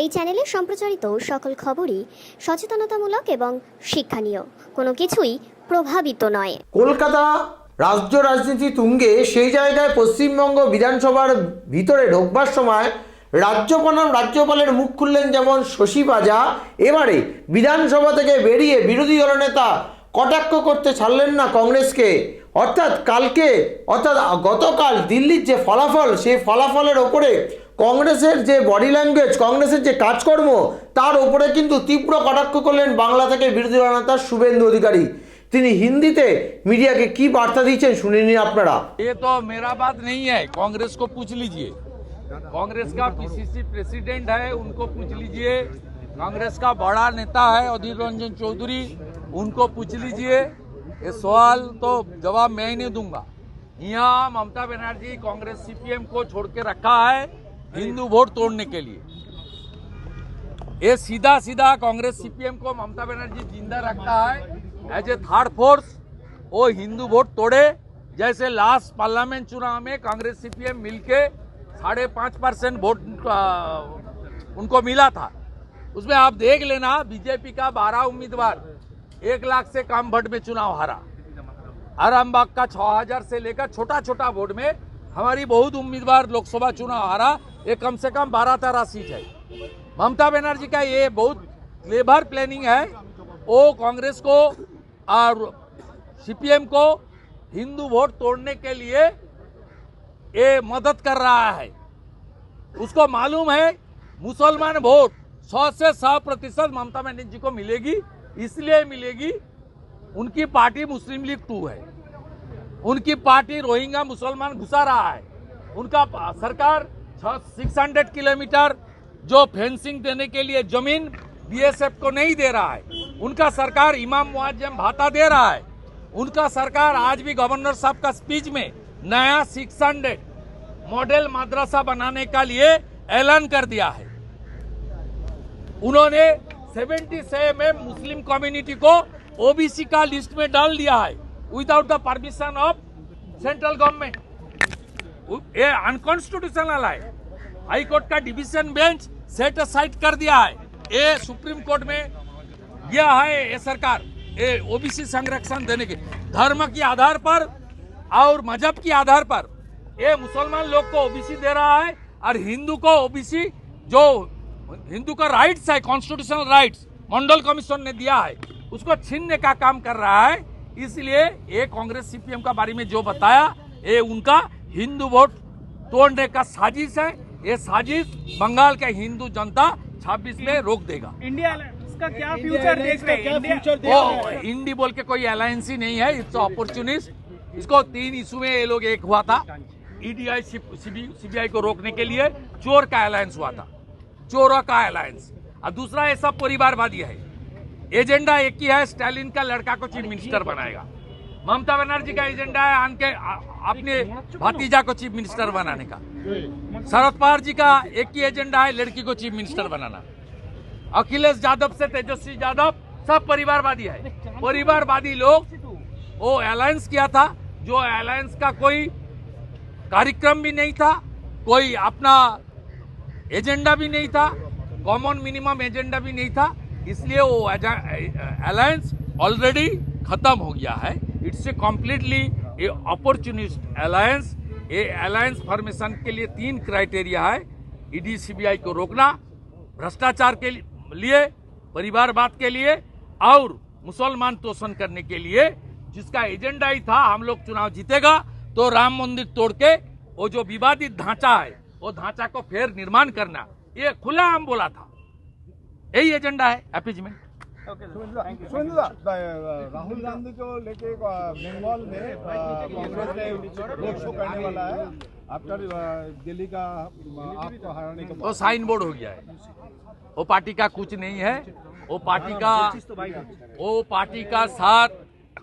এই চ্যানেলে সম্প্রচারিত সকল খবরই সচেতনতামূলক এবং শিক্ষণীয়, কোনো কিছুই প্রভাবিত নয়। কলকাতা রাজ্য রাজনীতি তুঙ্গে, সেই জায়গায় পশ্চিমবঙ্গ বিধানসভার ভিতরে ঢোকবার সময় রাজ্যপালের মুখ খুললেন যেমন শশী পাজা, এবারে বিধানসভা থেকে বেরিয়ে বিরোধী দলনেতা কটাক্ষ করতে ছাড়লেন না কংগ্রেসকে। অর্থাৎ গতকাল দিল্লির যে ফলাফল, সেই ফলাফলের ওপরে কংগ্রেসের যে বডি ল্যাঙ্গুয়েজ, কংগ্রেসের যে কাজকর্ম, তার উপরে কিন্তু তীব্র কটাক্ষ করলেন বাংলা থেকে বিরোধী দলনেতা শুভেন্দু অধিকারী। তিনি হিন্দিতে मीडियाকে কি বার্তা দিয়েছেন শুনে নিন আপনারা। ये तो मेरा बात नहीं है, कांग्रेस को पूछ लीजिए। कांग्रेस का पीसीसी प्रेसिडेंट है, उनको पूछ लीजिए। कांग्रेस का बड़ा नेता है अधीर रंजन चौधरी, उनको पूछ लीजिए। ये सवाल तो जवाब मैं ही नहीं दूंगा। यहाँ ममता बनर्जी कांग्रेस सीपीएम को छोड़ के रखा है हिंदू वोट तोड़ने के लिए। ये सीधा सीधा कांग्रेस सीपीएम को ममता बनर्जी जिंदा रखता है एज ए थर्ड फोर्स। वो हिंदू वोट तोड़े, जैसे लास्ट पार्लियामेंट चुनाव में कांग्रेस सीपीएम मिलके 5.5% वोट उनको मिला था। उसमें आप देख लेना, बीजेपी का 12 उम्मीदवार 1 लाख से कम वोट में चुनाव हारा। आरामबाग का 6000 से लेकर छोटा छोटा वोट में हमारी बहुत उम्मीदवार लोकसभा चुनाव हारा। ये कम से कम 12-13 सीट है। ममता बनर्जी का ये बहुत क्लेवर प्लानिंग है। वो कांग्रेस को और सीपीएम को हिंदू वोट तोड़ने के लिए ये मदद कर रहा है। उसको मालूम है मुसलमान वोट 100 से 100% ममता बनर्जी को मिलेगी। इसलिए मिलेगी, उनकी पार्टी मुस्लिम लीग 2 है। उनकी पार्टी रोहिंग्या मुसलमान घुसा रहा है। उनका सरकार 600 किलोमीटर जो फेंसिंग देने के लिए जमीन बीएसएफ को नहीं दे रहा है। उनका सरकार इमाम मुआज्जम भाता दे रहा है। उनका सरकार आज भी गवर्नर साहब का स्पीच में नया 600 मॉडल मदरसा बनाने का लिए ऐलान कर दिया है। उन्होंने 77 में मुस्लिम कम्युनिटी को ओबीसी का लिस्ट में डाल दिया है without the permission of central government. ये अनकॉन्स्टिट्यूशनल है। हाई कोर्ट का डिवीजन बेंच सेट असाइड कर दिया है। ये सुप्रीम कोर्ट में गया है ये सरकार, ये ओबीसी संरक्षण देने के धर्म के आधार पर और मजहब के आधार पर ये मुसलमान लोग को ओबीसी दे रहा है, और हिंदू को ओबीसी जो हिंदू का राइट्स है, कॉन्स्टिट्यूशनल राइट्स मंडल कमीशन ने दिया है, उसको छीनने का काम कर रहा है। इसलिए ये कांग्रेस सीपीएम का बारे में जो बताया, ये उनका हिंदू वोट तोड़ने का साजिश है। ये साजिश बंगाल के हिंदू जनता 26 में रोक देगा। इंडिया का क्या फ्यूचर देख रहे हैं? इंडी बोल के कोई अलायंस ही नहीं है, इट्स अपॉर्चुनिस्ट। इसको 3 इशू में ये लोग एक हुआ था। ईडीआई सीबीआई को रोकने के लिए चोर का अलायंस हुआ था, चोरों का अलायंस। और दूसरा ये सब परिवारवादी है। एजेंडा एक ही है, स्टालिन का लड़का को चीफ मिनिस्टर बनाएगा। ममता बनर्जी का एजेंडा है अपने भतीजा को चीफ मिनिस्टर बनाने का। शरद पवार जी का एक ही एजेंडा है, लड़की को चीफ मिनिस्टर बनाना। अखिलेश यादव से तेजस्वी यादव सब परिवारवादी है। परिवारवादी लोग वो अलायंस किया था, जो अलायंस का कोई कार्यक्रम भी नहीं था, कोई अपना एजेंडा भी नहीं था, कॉमन मिनिमम एजेंडा भी नहीं था। इसलिए वो अलायंस ऑलरेडी खत्म हो गया है। It's a completely A opportunist alliance. ये अलायंस फॉर्मेशन के लिए 3 क्राइटेरिया है: ईडी सीबीआई को रोकना, भ्रष्टाचार के लिए, परिवारवाद के लिए, और मुसलमान तोषण करने के लिए। जिसका एजेंडा ही था हम लोग चुनाव जीतेगा तो राम मंदिर तोड़ के वो जो विवादित ढांचा है, वो ढांचा को फिर निर्माण करना, ये खुला हम बोला था। यही एजेंडा है, अपीजमेंट। राहुल गांधी को लेके बंगाल में कांग्रेस ने रोड शो करने वाला है आफ्टर दिल्ली का आपको हराने के बाद। वो साइन बोर्ड हो गया है। वो पार्टी का कुछ नहीं है। वो पार्टी का साथ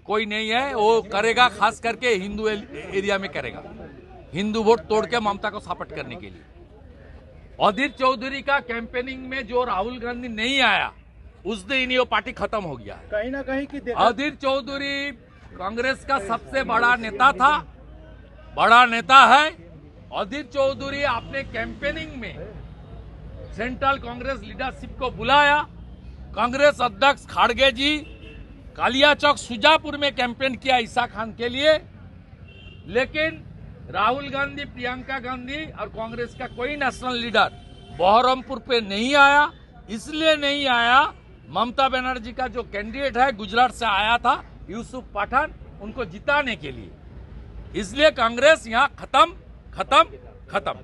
कोई नहीं है। वो करेगा खास करके हिंदू एरिया में करेगा, हिंदू वोट तोड़ के ममता को सपोर्ट करने के लिए। अधीर चौधरी का कैंपेनिंग में जो राहुल गांधी नहीं आया, उस दिन ये पार्टी खत्म हो गया है। कहीं ना कहीं की अधीर चौधरी कांग्रेस का सबसे बड़ा नेता था, बड़ा नेता है। अधीर चौधरी अपने कैंपेनिंग में सेंट्रल कांग्रेस लीडरशिप को बुलाया। कांग्रेस अध्यक्ष खाड़गे जी कालियाचौक सुजापुर में कैंपेन किया ईसा खान के लिए, लेकिन राहुल गांधी, प्रियंका गांधी और कांग्रेस का कोई नेशनल लीडर बहरमपुर पे नहीं आया। इसलिए नहीं आया, ममता बनर्जी का जो कैंडिडेट है गुजरात से आया था यूसुफ पठान, उनको जिताने के लिए। इसलिए कांग्रेस यहाँ खत्म खत्म खत्म।